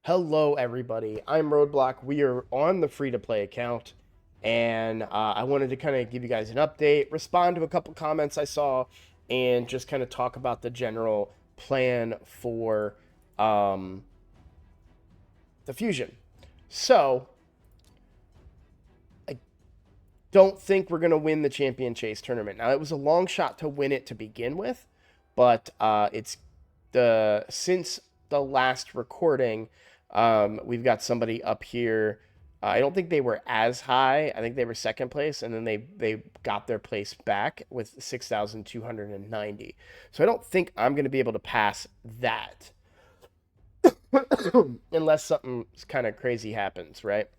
Hello, everybody. I'm Roadblock. We are on the free to play account, and I wanted to kind of give you guys an update, respond to a couple comments I saw, and just kind of talk about the general plan for um, the fusion. So, I don't think we're going to win the Champion Chase tournament. Now, it was a long shot to win it to begin with, but it's since the last recording, we've got somebody up here. I don't think they were as high. I think they were second place, and then they got their place back with 6,290. So I don't think I'm going to be able to pass that unless something kind of crazy happens, right?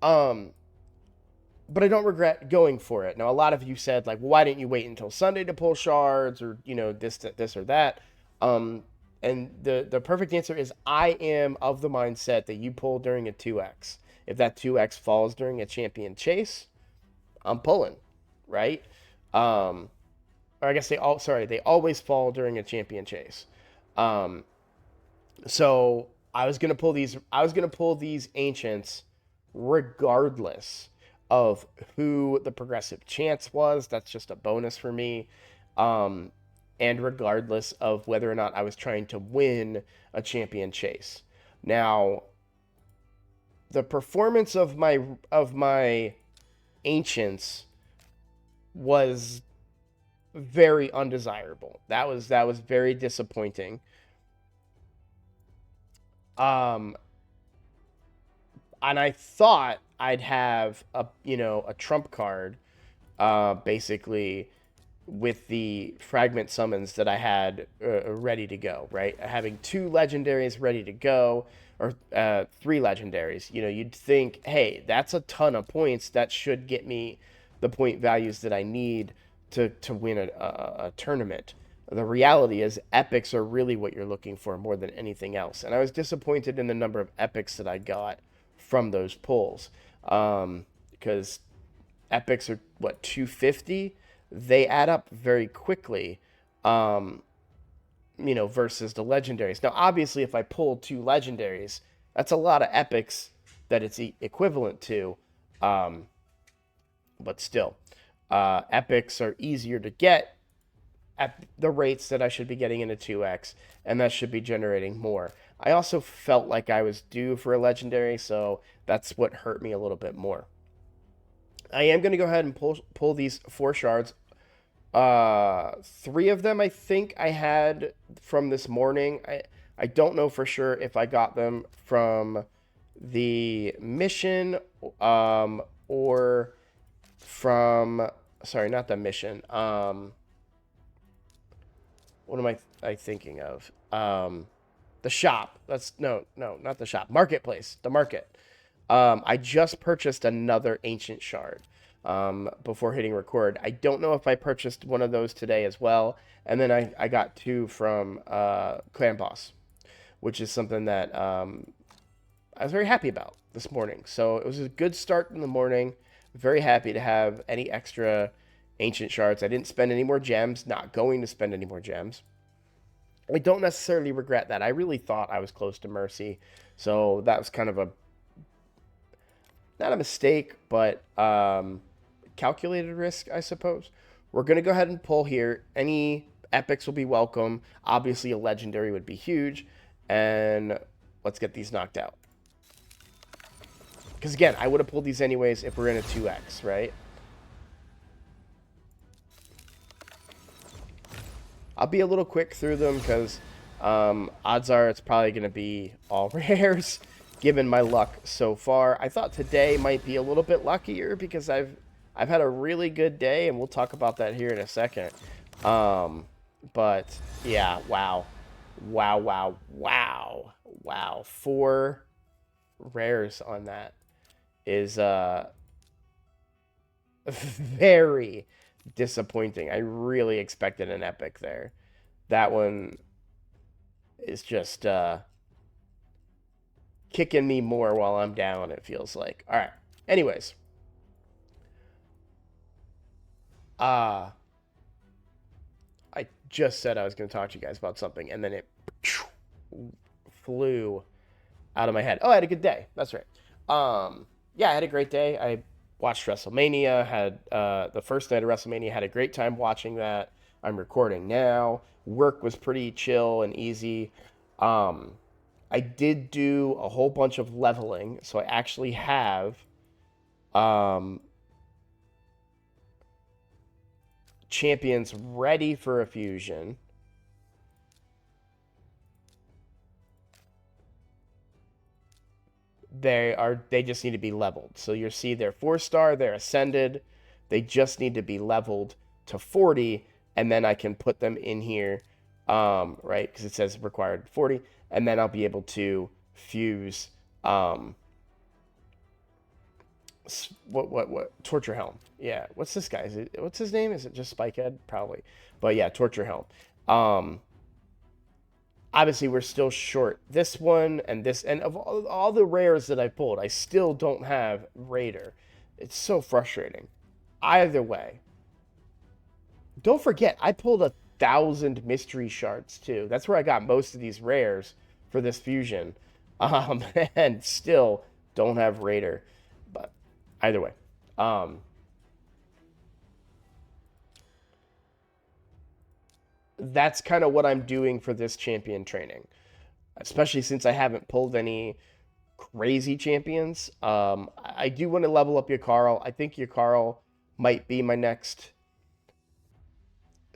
Um, but I don't regret going for it. Now, a lot of you said like, well, why didn't you wait until Sunday to pull shards, or this or that? Um, and the perfect answer is I am of the mindset that you pull during a 2x. If that 2x falls during a champion chase, I'm pulling, right? Um, or I guess they always fall during a champion chase. Um, so I was gonna pull these ancients regardless of who the progressive chance was. That's just a bonus for me. Um, and regardless of whether or not I was trying to win a champion chase. Now, the performance of my ancients was very undesirable. That was very disappointing. Um, and I thought I'd have a trump card, basically with the fragment summons that I had ready to go. Right, having two legendaries ready to go, or three legendaries. You'd think, hey, that's a ton of points. That should get me the point values that I need to win a tournament. The reality is, epics are really what you're looking for more than anything else. And I was disappointed in the number of epics that I got from those pulls, because epics are what, 250. They add up very quickly, um, versus the legendaries. Now, obviously, if I pull two legendaries, that's a lot of epics that it's equivalent to, um, but still, epics are easier to get at the rates that I should be getting in a 2x, and that should be generating more. I also felt like I was due for a legendary, so that's what hurt me a little bit more. I am going to go ahead and pull these four shards. Three of them I think I had from this morning. I don't know for sure if I got them from the mission, or from, sorry, not the mission. What am I thinking of? The shop. That's no, not the shop. Marketplace. The market. I just purchased another ancient shard, before hitting record. I don't know if I purchased one of those today as well. And then I got two from Clan Boss, which is something that I was very happy about this morning. So it was a good start in the morning. Very happy to have any extra ancient shards. I didn't spend any more gems, not going to spend any more gems. I don't necessarily regret that. I really thought I was close to Mercy. So that was kind of a, not a mistake, but calculated risk, I suppose. We're going to go ahead and pull here. Any epics will be welcome. Obviously, a legendary would be huge. And let's get these knocked out. Because again, I would have pulled these anyways if we're in a 2x, right? I'll be a little quick through them because odds are it's probably going to be all rares, given my luck so far. I thought today might be a little bit luckier because I've had a really good day, and we'll talk about that here in a second. But yeah, wow, wow, wow, wow, wow. Four rares on that is very disappointing. I really expected an epic there. That one is just kicking me more while I'm down, it feels like. All right. Anyways, uh I just said I was going to talk to you guys about something, and then it flew out of my head. Oh, I had a good day. That's right. Yeah, I had a great day. I watched WrestleMania. Had the first night of WrestleMania. Had a great time watching that. I'm recording now. Work was pretty chill and easy. Um, I did do a whole bunch of leveling, so I actually have um, champions ready for a fusion. They just need to be leveled. So you'll see they're 4-star, they're ascended. They just need to be leveled to 40, and then I can put them in here, right? Because it says required 40, and then I'll be able to fuse um, what Torture Helm. Yeah, what's this guy? What's his name? Is it just Spikehead? Probably, but yeah, Torture Helm. Um, Obviously we're still short this one and this, and of all the rares that I pulled, I still don't have Raider. It's so frustrating. Either way, don't forget I pulled 1,000 mystery shards too. That's where I got most of these rares for this fusion, um, and still don't have Raider. But either way, um, that's kind of what I'm doing for this champion training, especially since I haven't pulled any crazy champions. I do want to level up Yukaro. I think Yukaro might be my next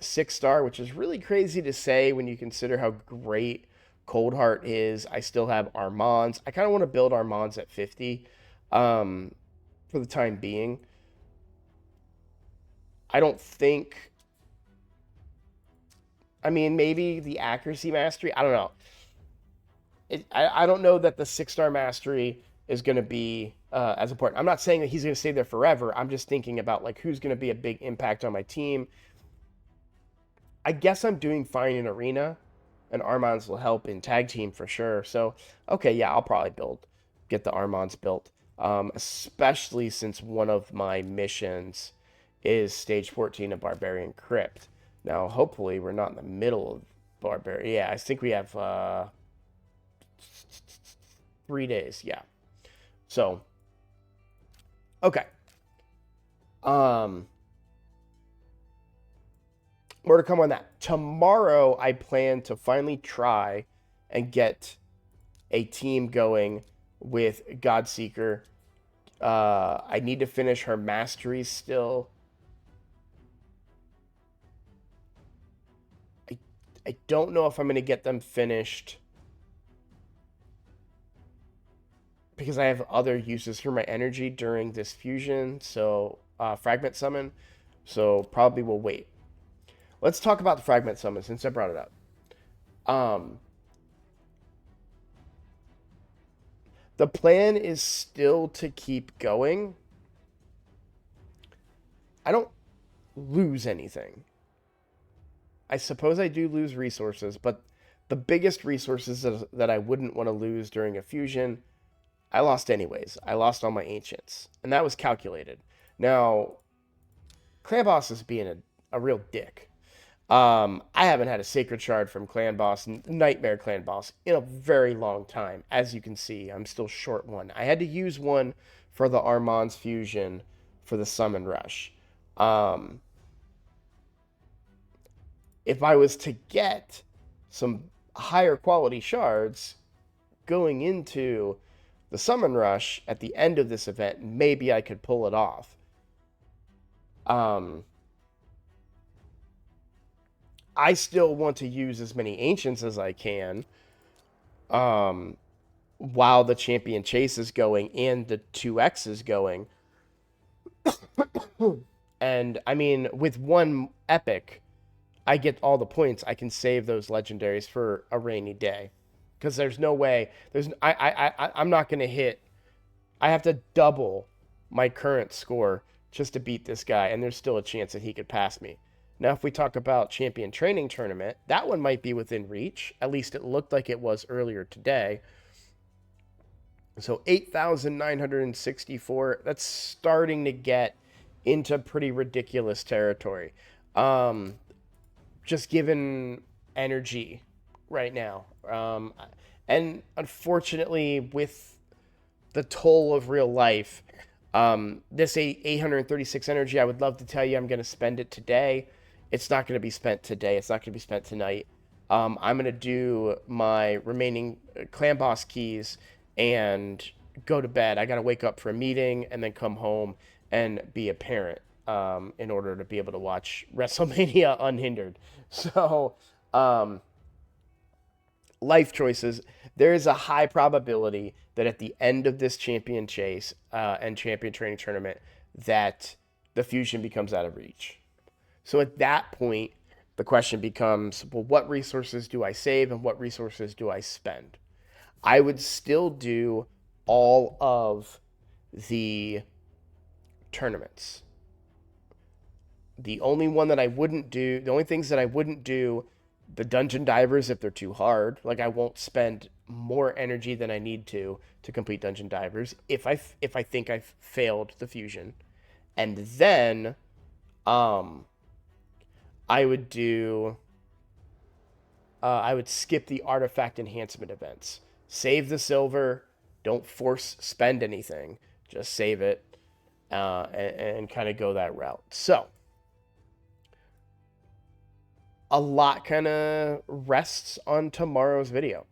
6-star, which is really crazy to say when you consider how great Coldheart is. I still have Armands. I kind of want to build Armands at 50 for the time being. I don't think. I mean, maybe the accuracy mastery. I don't know. I don't know that the 6-star mastery is going to be as important. I'm not saying that he's going to stay there forever. I'm just thinking about like who's going to be a big impact on my team. I guess I'm doing fine in arena, and Armands will help in tag team for sure. So okay, yeah, I'll probably get the Armands built, especially since one of my missions is stage 14 of Barbarian Crypt. Now, hopefully, we're not in the middle of Barbarian. Yeah, I think we have 3 days. Yeah. So, okay. Um, More to come on that. Tomorrow, I plan to finally try and get a team going with Godseeker. I need to finish her masteries still. I don't know if I'm going to get them finished because I have other uses for my energy during this fusion. So, fragment summon. So, probably will wait. Let's talk about the fragment summon since I brought it up. The plan is still to keep going. I don't lose anything. I suppose I do lose resources, but the biggest resources that I wouldn't want to lose during a fusion, I lost anyways. I lost all my ancients, and that was calculated. Now, Clan Boss is being a real dick. I haven't had a Sacred Shard from Clan Boss, Nightmare Clan Boss, in a very long time. As you can see, I'm still short one. I had to use one for the Armand's fusion for the Summon Rush. If I was to get some higher quality shards going into the Summon Rush at the end of this event, maybe I could pull it off. I still want to use as many ancients as I can while the champion chase is going and the 2x is going. And I mean, with one epic, I get all the points. I can save those legendaries for a rainy day, because there's no way. I'm not gonna hit. I have to double my current score just to beat this guy, and there's still a chance that he could pass me. Now, if we talk about Champion Training Tournament, that one might be within reach. At least it looked like it was earlier today. So 8,964. That's starting to get into pretty ridiculous territory. Just given energy right now. And unfortunately, with the toll of real life, this 836 energy, I would love to tell you I'm going to spend it today. It's not going to be spent today. It's not going to be spent tonight. I'm going to do my remaining clan boss keys and go to bed. I got to wake up for a meeting and then come home and be a parent in order to be able to watch WrestleMania unhindered. So, um, life choices, there is a high probability that at the end of this champion chase and champion training tournament, that the fusion becomes out of reach. So at that point, the question becomes, well, what resources do I save and what resources do I spend? I would still do all of the tournaments. The only one that I wouldn't do, the only things that I wouldn't do, the dungeon divers if they're too hard. Like I won't spend more energy than I need to complete dungeon divers if I think I've failed the fusion. And then um I would do I would skip the artifact enhancement events. Save the silver, don't force spend anything. Just save it and kind of go that route. So, a lot kind of rests on tomorrow's video.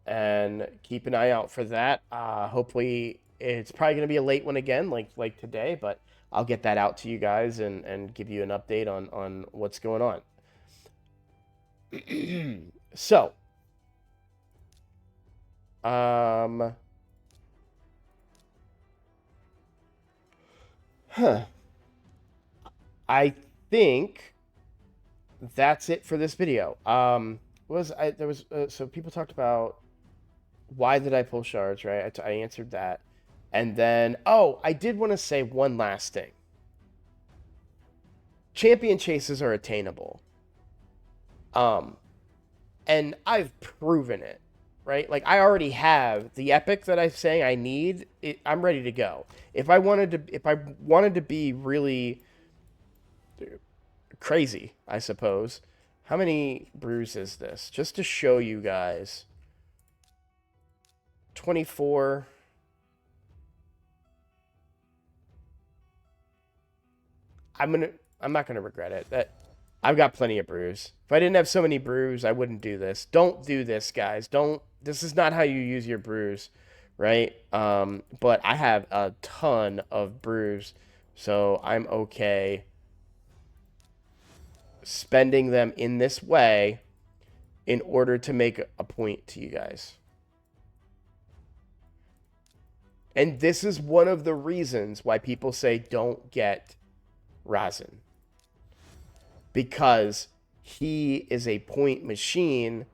And keep an eye out for that. Hopefully, it's probably going to be a late one again, like today, but I'll get that out to you guys and give you an update on what's going on. So, um, huh. I think that's it for this video. Was I there was so people talked about why did I pull shards, right? I answered that. And then, oh, I did want to say one last thing. Champion chases are attainable. Um, and I've proven it, right? Like I already have the epic that I'm saying I need. I'm ready to go. If I wanted to be really crazy, I suppose. How many brews is this? Just to show you guys. 24. I'm not gonna regret it. That I've got plenty of brews. If I didn't have so many brews, I wouldn't do this. Don't do this, guys. Don't. This is not how you use your brews, right? But I have a ton of brews, so I'm okay spending them in this way in order to make a point to you guys. And this is one of the reasons why people say don't get Razin. Because he is a point machine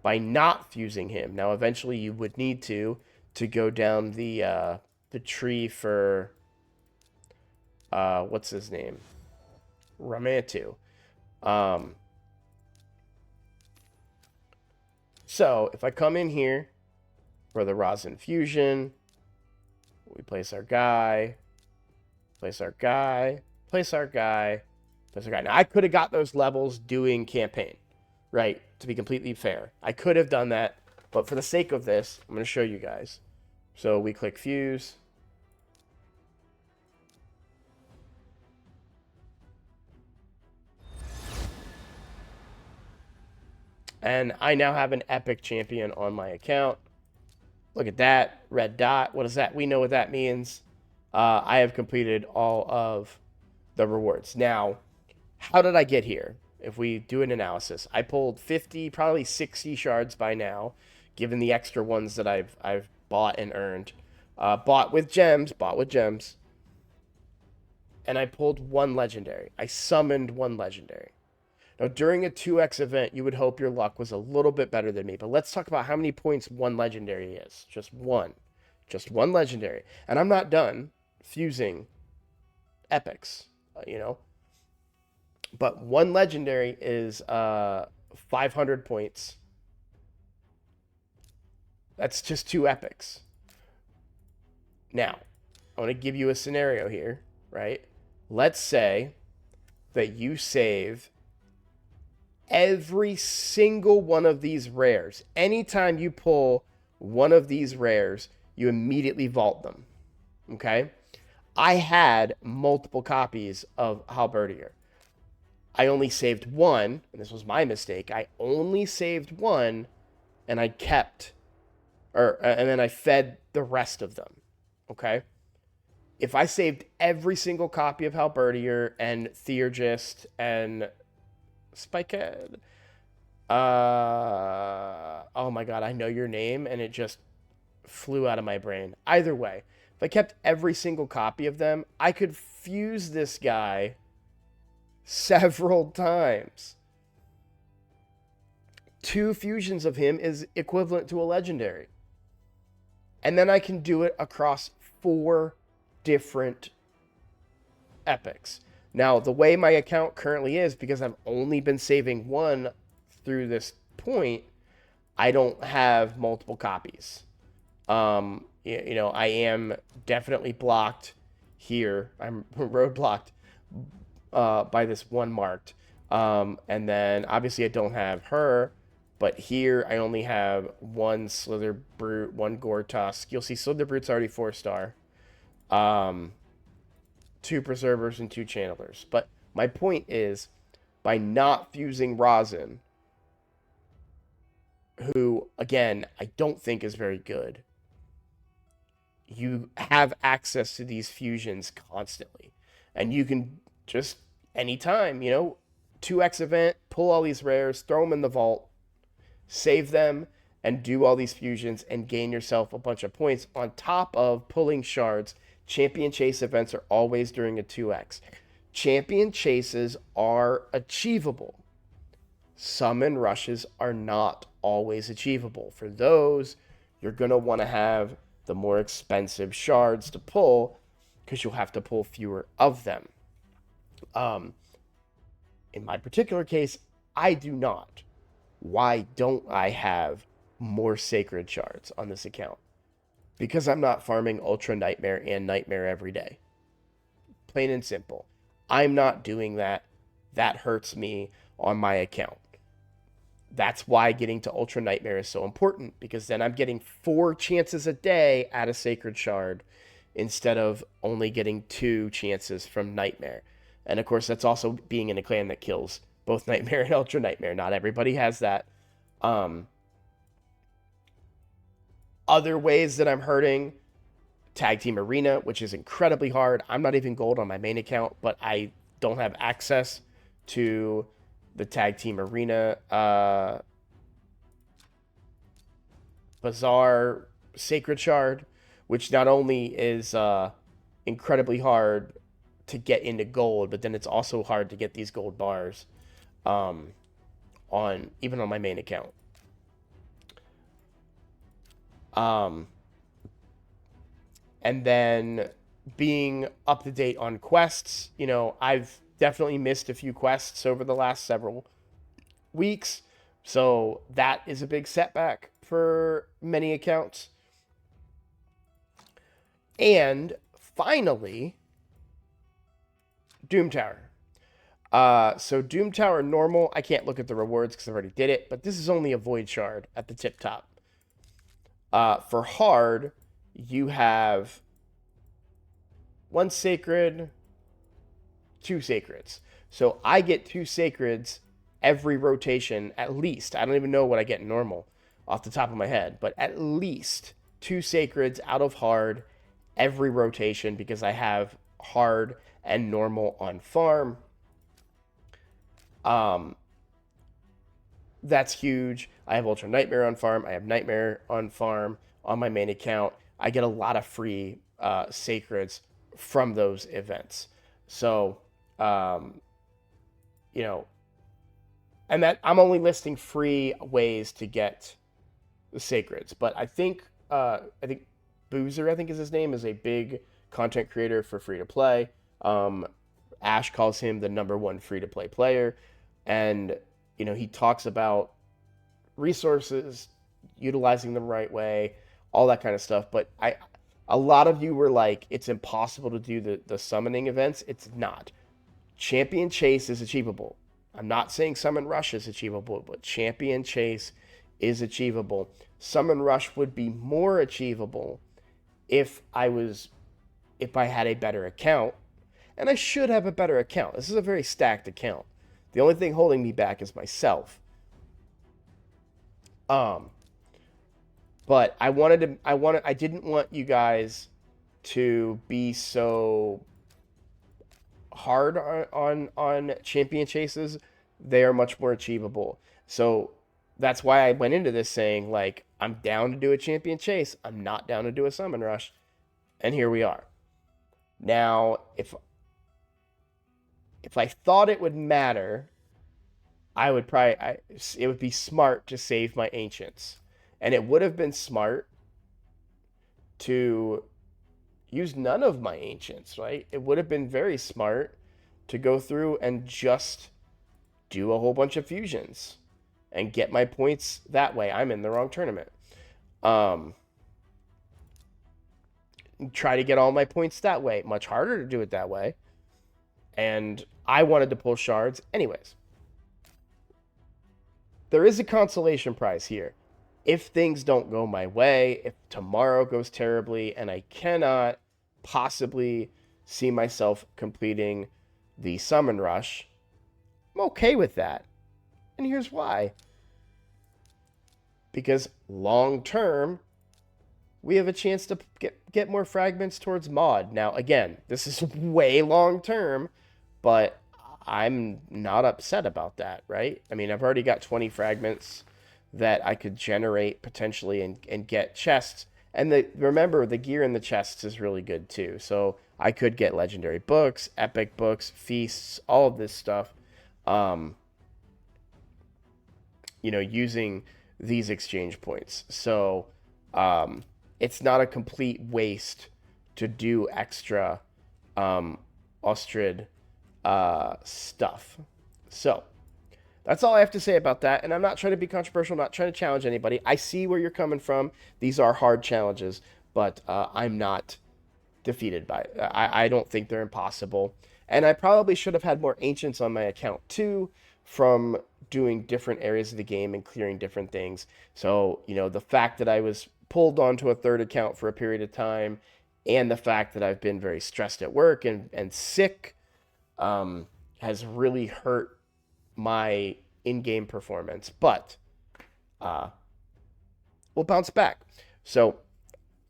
by not fusing him. Now, eventually, you would need to go down the tree for what's his name, Ramantu. Um, so if I come in here for the Razin fusion, we place our guy, place our guy, place our guy, place our guy. Now I could have got those levels doing campaign, right? To be completely fair, I could have done that, but for the sake of this, I'm going to show you guys. So we click fuse. And I now have an epic champion on my account. Look at that red dot. What is that? We know what that means. I have completed all of the rewards. Now, how did I get here? If we do an analysis, I pulled 50, probably 60 shards by now, given the extra ones that I've bought and earned. Bought with gems, and I pulled one legendary. I summoned one legendary. Now, during a 2x event, you would hope your luck was a little bit better than me. But let's talk about how many points one legendary is. Just one. Just one legendary. And I'm not done fusing epics, you know. But one legendary is 500 points. That's just two epics. Now, I want to give you a scenario here, right? Let's say that you save every single one of these rares, anytime you pull one of these rares, you immediately vault them. Okay? I had multiple copies of Halberdier. I only saved one, and this was my mistake. I only saved one, and I kept, and then I fed the rest of them. Okay? If I saved every single copy of Halberdier and Theurgist and Spikehead, oh my god, I know your name, and it just flew out of my brain. Either way, if I kept every single copy of them, I could fuse this guy several times. 2 fusions of him is equivalent to a legendary. And then I can do it across 4 different epics. Now, the way my account currently is, because I've only been saving one through this point, I don't have multiple copies. I am definitely blocked here. I'm roadblocked by this one marked. And then obviously I don't have her, but here I only have one Slither Brute, one Gore Tusk. You'll see Slither Brute's already 4-star. 2 Preservers and 2 Channelers. But my point is, by not fusing Rosin, who, again, I don't think is very good, you have access to these fusions constantly. And you can just, anytime, 2x event, pull all these rares, throw them in the vault, save them, and do all these fusions and gain yourself a bunch of points on top of pulling shards. Champion chase events are always during a 2x. Champion chases are achievable. Summon rushes are not always achievable. For those, you're going to want to have the more expensive shards to pull, because you'll have to pull fewer of them. In my particular case, I do not. Why don't I have more sacred shards on this account? Because I'm not farming Ultra Nightmare and Nightmare every day. Plain and simple. I'm not doing that. That hurts me on my account. That's why getting to Ultra Nightmare is so important, because then I'm getting 4 chances a day at a Sacred Shard instead of only getting 2 chances from Nightmare. And of course, that's also being in a clan that kills both Nightmare and Ultra Nightmare. Not everybody has that. Other ways that I'm hurting: Tag Team Arena, which is incredibly hard. I'm not even gold on my main account, but I don't have access to the Tag Team Arena Bazaar Sacred Shard, which not only is incredibly hard to get into gold, but then it's also hard to get these gold bars even on my main account. And then being up to date on quests, I've definitely missed a few quests over the last several weeks. So that is a big setback for many accounts. And finally, Doom Tower. So Doom Tower normal, I can't look at the rewards because I already did it, but this is only a Void Shard at the tip top. For hard, you have 1 sacred, 2 sacreds. So I get 2 sacreds every rotation, at least. I don't even know what I get in normal off the top of my head, but at least 2 sacreds out of hard every rotation, because I have hard and normal on farm. That's huge. I have Ultra Nightmare on farm. I have Nightmare on farm on my main account. I get a lot of free sacreds from those events. So, and that I'm only listing free ways to get the sacreds. But I think Boozer, I think is his name, is a big content creator for free to play. Ash calls him the #1 free to play player, and he talks about resources, utilizing them the right way, all that kind of stuff. But a lot of you were like, it's impossible to do the summoning events. It's not. Champion Chase is achievable. I'm not saying Summon Rush is achievable, but Champion Chase is achievable. Summon Rush would be more achievable if I had a better account, and I should have a better account. This is a very stacked account. The only thing holding me back is myself. Um, but I didn't want you guys to be so hard on champion chases. They are much more achievable. So that's why I went into this saying, like, I'm down to do a champion chase. I'm not down to do a summon rush. And here we are. Now, if I thought it would matter, it would be smart to save my ancients. And it would have been smart to use none of my ancients, right? It would have been very smart to go through and just do a whole bunch of fusions and get my points that way. I'm in the wrong tournament. Try to get all my points that way. Much harder to do it that way. And I wanted to pull shards. Anyways, there is a consolation prize here. If things don't go my way, if tomorrow goes terribly, and I cannot possibly see myself completing the summon rush, I'm okay with that. And here's why. Because long term, we have a chance to get more fragments towards mod. Now, again, this is way long term, but I'm not upset about that, right? I mean, I've already got 20 fragments that I could generate potentially and get chests. And remember, the gear in the chests is really good too. So I could get legendary books, epic books, feasts, all of this stuff, using these exchange points. So it's not a complete waste to do extra Ostrid stuff. So that's all I have to say about that. And I'm not trying to be controversial. I'm not trying to challenge anybody. I see where you're coming from. These are hard challenges, but I'm not defeated by it. I don't think they're impossible. And I probably should have had more ancients on my account too, from doing different areas of the game and clearing different things. So, the fact that I was pulled onto a third account for a period of time, and the fact that I've been very stressed at work and sick has really hurt my in-game performance, but we'll bounce back. So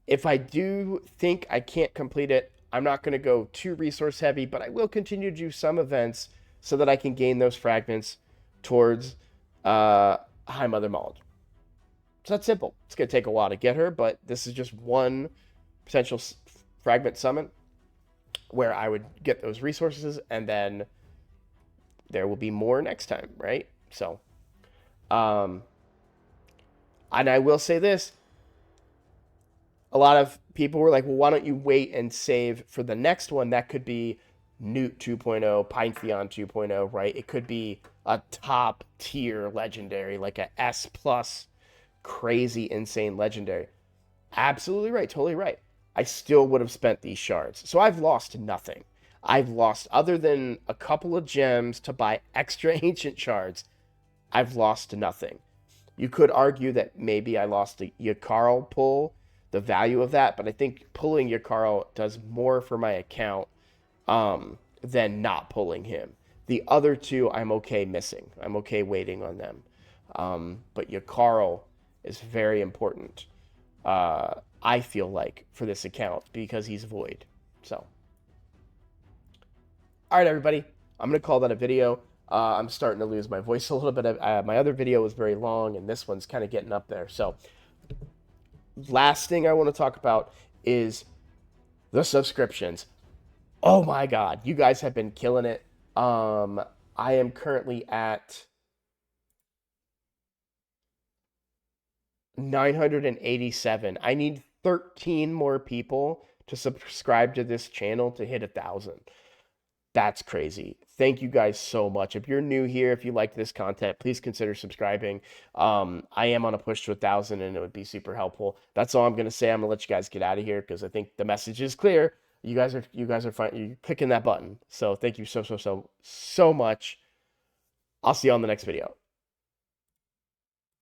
if I do think I can't complete it, I'm not going to go too resource heavy, but I will continue to do some events so that I can gain those fragments towards High Mother Mauld. So that's simple. It's going to take a while to get her, but this is just one potential fragment summon where I would get those resources, and then there will be more next time, right? So, and I will say this. A lot of people were like, well, why don't you wait and save for the next one? That could be Newt 2.0, Pythion 2.0, right? It could be a top tier legendary, like a S plus crazy insane legendary. Absolutely right. Totally right. I still would have spent these shards. So I've lost nothing. I've lost, other than a couple of gems to buy extra ancient shards, I've lost nothing. You could argue that maybe I lost a Yakarl pull, the value of that, but I think pulling Yakarl does more for my account than not pulling him. The other two, I'm okay missing. I'm okay waiting on them. But Yakarl is very important, I feel like, for this account, because he's void. So. All right, everybody, I'm going to call that a video. I'm starting to lose my voice a little bit. My other video was very long, and this one's kind of getting up there. So last thing I want to talk about is the subscriptions. Oh, my God. You guys have been killing it. I am currently at 987. I need 13 more people to subscribe to this channel to hit 1,000. That's crazy. Thank you guys so much. If you're new here, if you like this content, please consider subscribing. I am on a push to 1,000, and it would be super helpful. That's all I'm going to say. I'm going to let you guys get out of here because I think the message is clear. You guys are fine. You're clicking that button. So thank you so much. I'll see you on the next video.